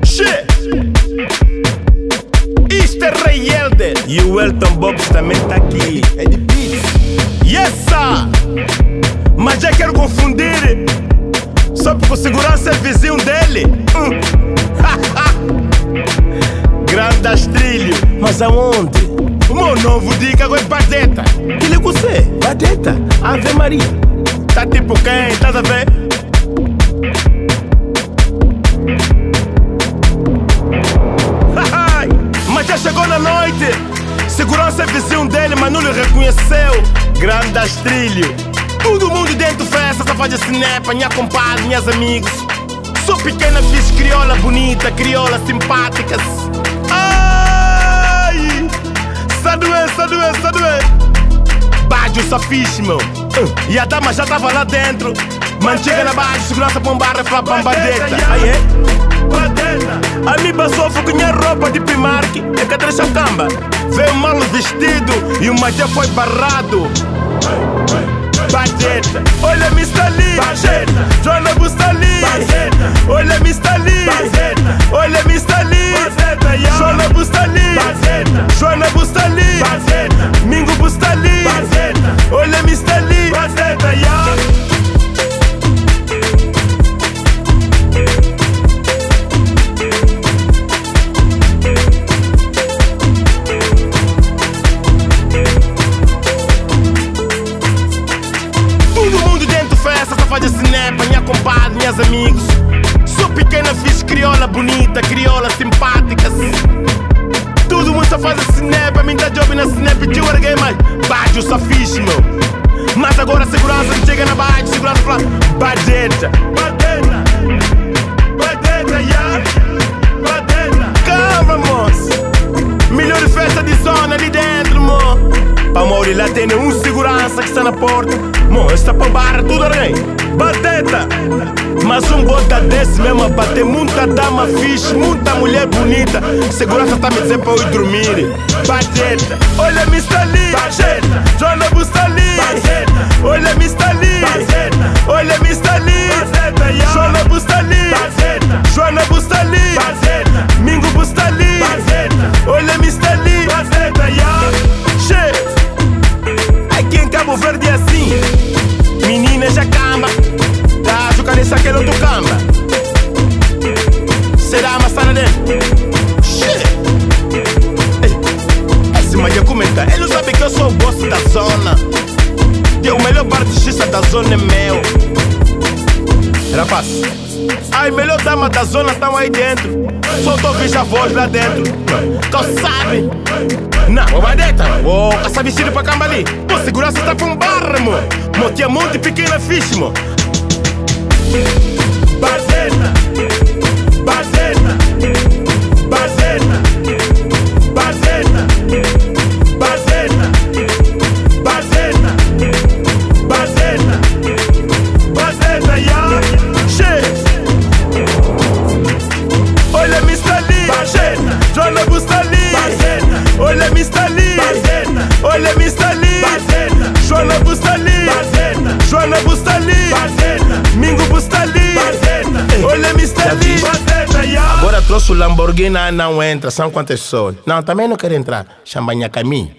Che! Isto é Rei Helder. E o Elton Bobs também tá aqui. É de beats. Yes, sir. Mas já quero confundir. Só porque o segurança é vizinho dele. Grande Astrilho. Mas aonde? O meu novo dica agora é Badeta. Que lhe você? Badeta? Ave Maria. Tá tipo quem? Tá a ver? Mas já chegou na noite. Segurança é vizinho dele, mas não lhe reconheceu. Grande Astrilho. Todo mundo dentro festa, só faz snap, minha compadre, minhas amigos. Sou pequena, fiz crioula bonita, crioula simpáticas. Ai! Sadoe. Badio só fixe, meu. E a dama já tava lá dentro. Mantiga na base, segurança pra um barra, pra Badeta. Aí é? A mim passou com minha roupa de Primark. É que deixa a camba. Veio mal vestido e o Maté foi barrado. Badeta, olha Mr. Lee, Badeta, Joana Bustali, Badeta, olha Mr. Lee, Badeta, olha Mr. Lee, Badeta, Joana Bustali, Badeta, Joana Bustali, Badeta, Mingo Bustali, Badeta, olha Mr. Lee, Badeta, faz snap, minha compadre, minhas amigos. Sou pequena, fiz crioula bonita, crioula simpáticas. Todo mundo só faz snap, a mim dá job na snap, tio erguei mais. Badio só fiz, meu. Mas agora a segurança chega na Badio, segurança fala Badeta. Badeta, yeah. Badeta. Calma, moço. Melhor festa de zona ali dentro, mo. Pra morrer lá tem um segurança que está na porta. Mo, está pra barra tudo alguém. Badeta. Mas um bota desse mesmo a bater. Muita dama fixe, muita mulher bonita. Segurança tá me dizendo pra eu ir dormir. Badeta. Olha Mr. Lee, Badeta, Joana Bustali, Badeta, olha Mr. Lee, Badeta, olha Mr. Lee, Badeta, Joana Bustali, Badeta, Joana Bustali, Badeta, Mingo Bustali, Badeta, olha Mr. Lee, Badeta, che. Aqui em Cabo Verde é assim. Menina já camba, tá jogando isso aquele outro camba. Será a maçã dentro? Esse magia comenta, ele não sabe que eu sou o boss da zona. E o melhor bar de xista da zona é meu. Rapaz, ai, melhor dama da zona estão aí dentro. Só tô ouvindo a voz lá dentro. Tu sabe? Não, ô Badeta, ô, essa vestida pra cama ali. Pô, segurança tá com barra, mo. Mo, tinha monte pequena fixe, mo. Badeta, Badeta, Badeta, Badeta, Badeta, Badeta, Badeta, Badeta, yeah. Che. Olha Mr. Lee, Badeta, Joana Bustali, Badeta, olha Mr. Lee, Badeta, olha Mr. Lee, Badeta, Joana Bustali, Badeta, Joana Bustali, Badeta, Mingo Bustali, Badeta, olha Mr. Lee, Badeta, yeah. Agora trouxe o Lamborghini, não entra, são quantas pessoas? Não, também não quero entrar, chama minha caminho.